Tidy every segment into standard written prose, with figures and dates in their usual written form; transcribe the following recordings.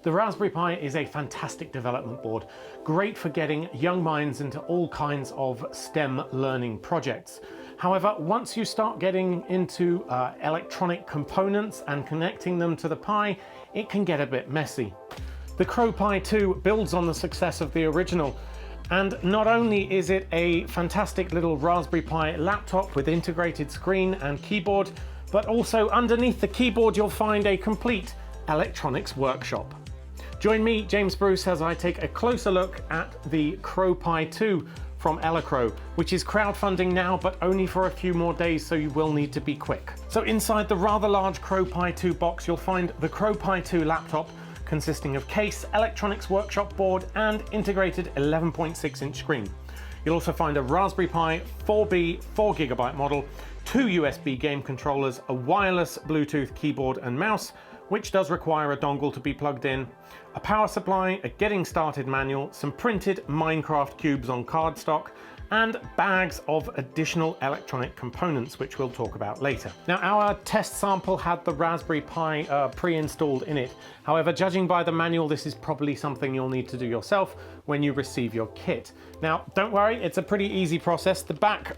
The Raspberry Pi is a fantastic development board, great for getting young minds into all kinds of STEM learning projects. However, once you start getting into electronic components and connecting them to the Pi, it can get a bit messy. The CrowPi 2 builds on the success of the original, and not only is it a fantastic little Raspberry Pi laptop with integrated screen and keyboard, but also underneath the keyboard you'll find a complete electronics workshop. Join me, James Bruce, as I take a closer look at the CrowPi 2 from elecrow, which is crowdfunding now, but only for a few more days, so you will need to be quick. So inside the rather large CrowPi 2 box, you'll find the CrowPi 2 laptop, consisting of case, electronics workshop board, and integrated 11.6-inch screen. You'll also find a Raspberry Pi 4B 4GB model, 2 USB game controllers, a wireless Bluetooth keyboard and mouse, which does require a dongle to be plugged in, a power supply, a getting started manual, some printed Minecraft cubes on cardstock, and bags of additional electronic components, which we'll talk about later. Now, our test sample had the Raspberry Pi pre-installed in it. However, judging by the manual, this is probably something you'll need to do yourself when you receive your kit. Now, don't worry, it's a pretty easy process. The back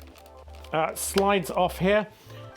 slides off here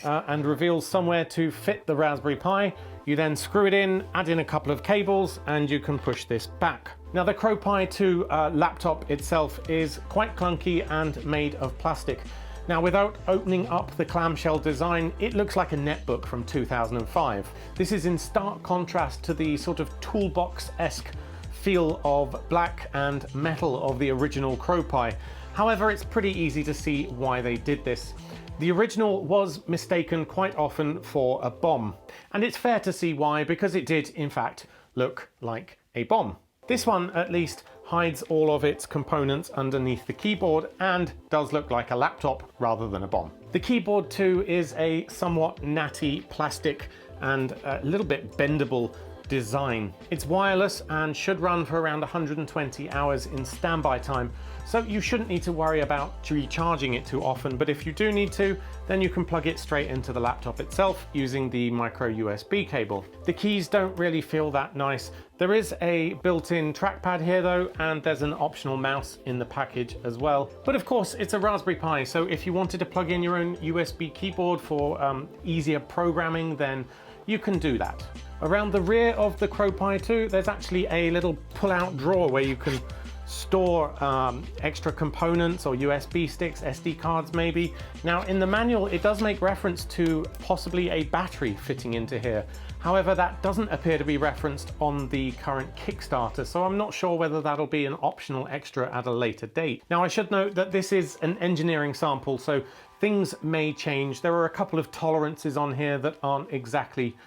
and reveals somewhere to fit the Raspberry Pi. You then screw it in, add in a couple of cables, and you can push this back. Now, the CrowPi 2 laptop itself is quite clunky and made of plastic. Now, without opening up the clamshell design, it looks like a netbook from 2005. This is in stark contrast to the sort of toolbox-esque feel of black and metal of the original CrowPi. However, it's pretty easy to see why they did this. The original was mistaken quite often for a bomb, and it's fair to see why, because it did in fact look like a bomb. This one at least hides all of its components underneath the keyboard and does look like a laptop rather than a bomb. The keyboard too is a somewhat natty plastic and a little bit bendable design. It's wireless and should run for around 120 hours in standby time, so you shouldn't need to worry about recharging it too often, but if you do need to, then you can plug it straight into the laptop itself using the micro USB cable. The keys don't really feel that nice. There is a built-in trackpad here though, and there's an optional mouse in the package as well. But of course, it's a Raspberry Pi, so if you wanted to plug in your own USB keyboard for easier programming, then you can do that. Around the rear of the CrowPi 2, there's actually a little pull-out drawer where you can store extra components or USB sticks, SD cards maybe. Now, in the manual, it does make reference to possibly a battery fitting into here. However, that doesn't appear to be referenced on the current Kickstarter, so I'm not sure whether that'll be an optional extra at a later date. Now, I should note that this is an engineering sample, so things may change. There are a couple of tolerances on here that aren't exactly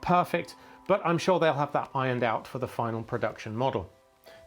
perfect, but I'm sure they'll have that ironed out for the final production model.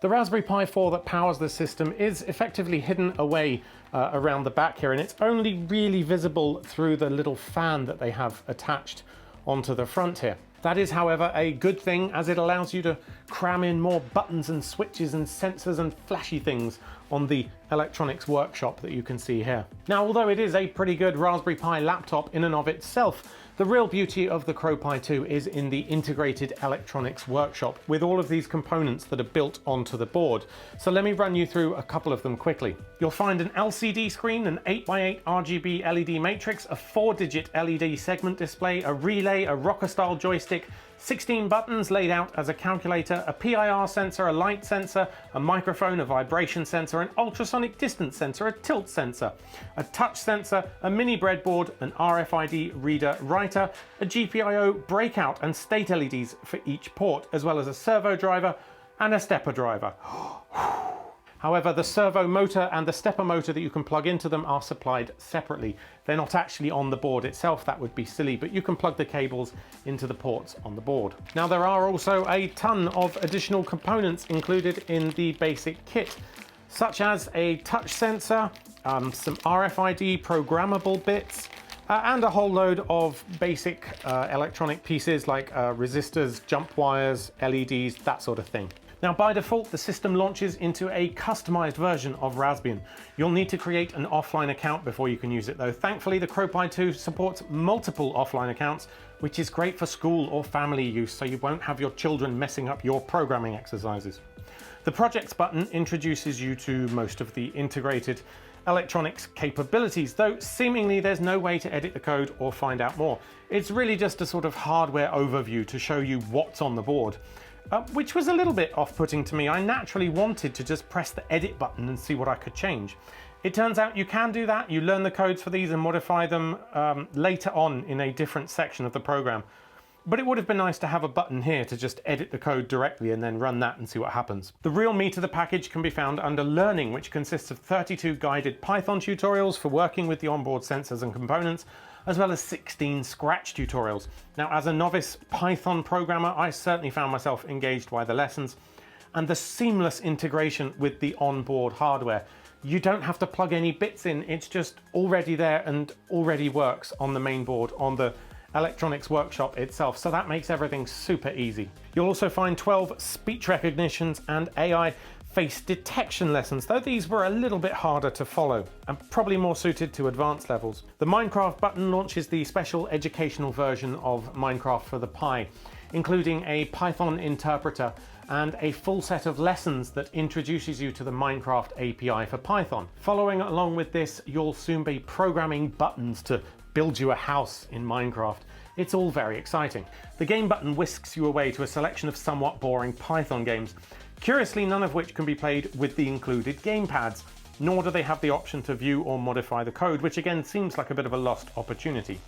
The Raspberry Pi 4 that powers the system is effectively hidden away around the back here, and it's only really visible through the little fan that they have attached onto the front here. That is, however, a good thing, as it allows you to cram in more buttons and switches and sensors and flashy things on the electronics workshop that you can see here. Now, although it is a pretty good Raspberry Pi laptop in and of itself, the real beauty of the CrowPi 2 is in the integrated electronics workshop with all of these components that are built onto the board. So let me run you through a couple of them quickly. You'll find an LCD screen, an 8x8 RGB LED matrix, a 4-digit LED segment display, a relay, a rocker-style joystick, 16 buttons laid out as a calculator, a PIR sensor, a light sensor, a microphone, a vibration sensor, an ultrasonic distance sensor, a tilt sensor, a touch sensor, a mini breadboard, an RFID reader writer, a GPIO breakout and state LEDs for each port, as well as a servo driver and a stepper driver. However, the servo motor and the stepper motor that you can plug into them are supplied separately. They're not actually on the board itself, that would be silly, but you can plug the cables into the ports on the board. Now, there are also a ton of additional components included in the basic kit, such as a touch sensor, some RFID programmable bits, and a whole load of basic electronic pieces like resistors, jump wires, LEDs, that sort of thing. Now, by default, the system launches into a customized version of Raspbian. You'll need to create an offline account before you can use it though. Thankfully, the CrowPi 2 supports multiple offline accounts, which is great for school or family use, so you won't have your children messing up your programming exercises. The Projects button introduces you to most of the integrated electronics capabilities, though seemingly there's no way to edit the code or find out more. It's really just a sort of hardware overview to show you what's on the board, which was a little bit off-putting to me. I naturally wanted to just press the edit button and see what I could change. It turns out you can do that. You learn the codes for these and modify them later on in a different section of the program. But it would have been nice to have a button here to just edit the code directly and then run that and see what happens. The real meat of the package can be found under Learning, which consists of 32 guided Python tutorials for working with the onboard sensors and components, as well as 16 Scratch tutorials. Now, as a novice Python programmer, I certainly found myself engaged by the lessons and the seamless integration with the onboard hardware. You don't have to plug any bits in, it's just already there and already works on the main board, on the electronics workshop itself, so that makes everything super easy. You'll also find 12 speech recognitions and AI face detection lessons, though these were a little bit harder to follow and probably more suited to advanced levels. The Minecraft button launches the special educational version of Minecraft for the Pi, including a Python interpreter and a full set of lessons that introduces you to the Minecraft API for Python. Following along with this, you'll soon be programming buttons to build you a house in Minecraft. It's all very exciting. The game button whisks you away to a selection of somewhat boring Python games, curiously none of which can be played with the included gamepads, nor do they have the option to view or modify the code, which again seems like a bit of a lost opportunity.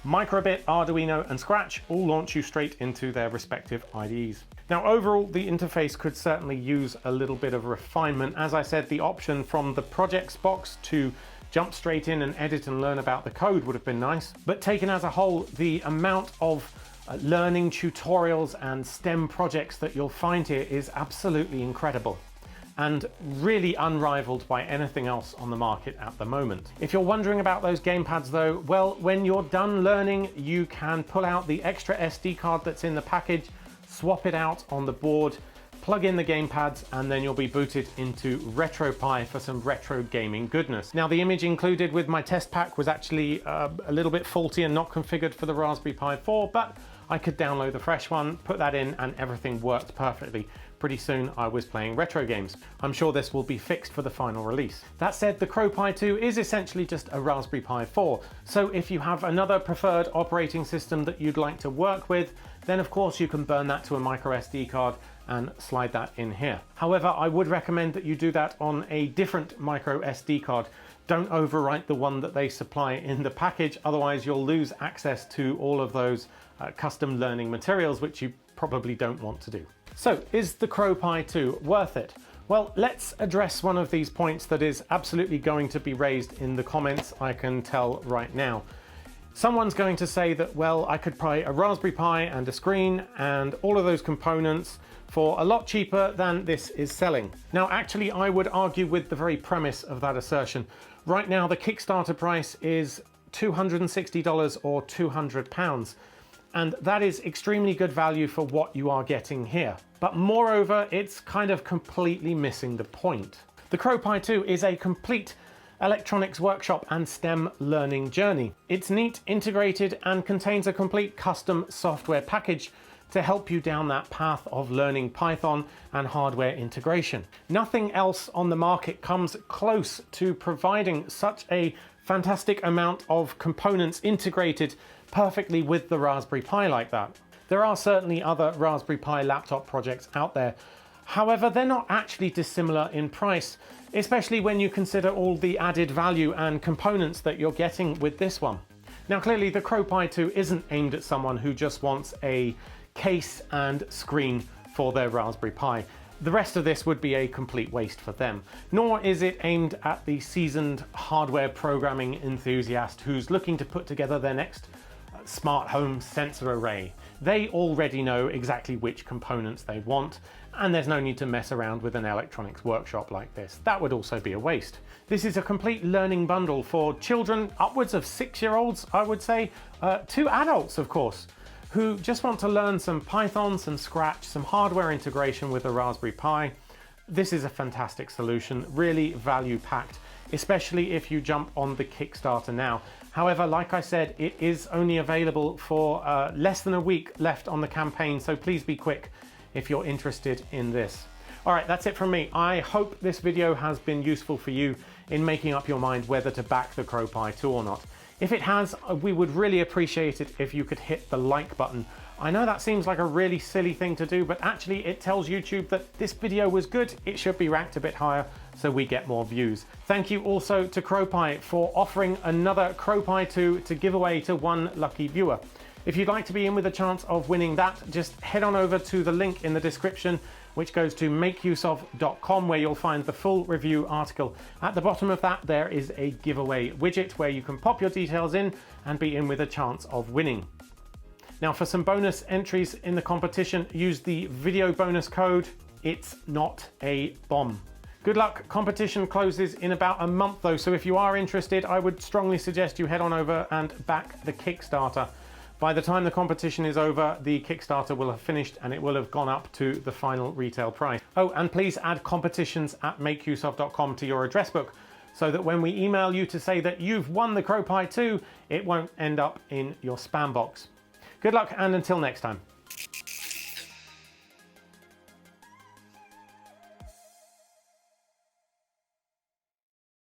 Microbit, Arduino and Scratch all launch you straight into their respective IDEs. Now overall, the interface could certainly use a little bit of refinement. As I said, the option from the projects box to jump straight in and edit and learn about the code would have been nice. But taken as a whole, the amount of learning tutorials and STEM projects that you'll find here is absolutely incredible and really unrivaled by anything else on the market at the moment. If you're wondering about those gamepads though, well, when you're done learning, you can pull out the extra SD card that's in the package, swap it out on the board, plug in the gamepads, and then you'll be booted into Retropie for some retro gaming goodness. Now, the image included with my test pack was actually a little bit faulty and not configured for the Raspberry Pi 4, but I could download the fresh one, put that in, and everything worked perfectly. Pretty soon I was playing retro games. I'm sure this will be fixed for the final release. That said, the CrowPi 2 is essentially just a Raspberry Pi 4, so if you have another preferred operating system that you'd like to work with, then of course you can burn that to a micro SD card and slide that in here. However, I would recommend that you do that on a different micro SD card. Don't overwrite the one that they supply in the package, otherwise you'll lose access to all of those custom learning materials, which you probably don't want to do. So, is the CrowPi 2 worth it? Well, let's address one of these points that is absolutely going to be raised in the comments, I can tell right now. Someone's going to say that, well, I could buy a Raspberry Pi and a screen and all of those components for a lot cheaper than this is selling. Now, actually, I would argue with the very premise of that assertion. Right now, the Kickstarter price is $260 or £200. And that is extremely good value for what you are getting here. But moreover, it's kind of completely missing the point. The CrowPi 2 is a complete electronics workshop and STEM learning journey. It's neat, integrated, and contains a complete custom software package to help you down that path of learning Python and hardware integration. Nothing else on the market comes close to providing such a fantastic amount of components integrated perfectly with the Raspberry Pi like that. There are certainly other Raspberry Pi laptop projects out there. However, they're not actually dissimilar in price, especially when you consider all the added value and components that you're getting with this one. Now, clearly the CrowPi 2 isn't aimed at someone who just wants a case and screen for their Raspberry Pi. The rest of this would be a complete waste for them. Nor is it aimed at the seasoned hardware programming enthusiast who's looking to put together their next smart home sensor array. They already know exactly which components they want, and there's no need to mess around with an electronics workshop like this. That would also be a waste. This is a complete learning bundle for children upwards of 6-year-olds, I would say, to adults, of course. who just want to learn some Python, some Scratch, some hardware integration with the Raspberry Pi, this is a fantastic solution, really value packed, especially if you jump on the Kickstarter now. However, like I said, it is only available for less than a week left on the campaign, so please be quick if you're interested in this. All right, that's it from me. I hope this video has been useful for you in making up your mind whether to back the CrowPi 2 or not. If it has, we would really appreciate it if you could hit the like button. I know that seems like a really silly thing to do, but actually it tells YouTube that this video was good. It should be ranked a bit higher so we get more views. Thank you also to CrowPi for offering another CrowPi 2 to give away to one lucky viewer. If you'd like to be in with a chance of winning that, just head on over to the link in the description, which goes to makeuseof.com, where you'll find the full review article. At the bottom of that, there is a giveaway widget where you can pop your details in and be in with a chance of winning. Now, for some bonus entries in the competition, use the video bonus code, It's Not a Bomb. Good luck. Competition closes in about a month though, so if you are interested, I would strongly suggest you head on over and back the Kickstarter. By the time the competition is over, the Kickstarter will have finished and it will have gone up to the final retail price. Oh, and please add competitions@makeuseof.com to your address book so that when we email you to say that you've won the CrowPi 2, it won't end up in your spam box. Good luck, and until next time.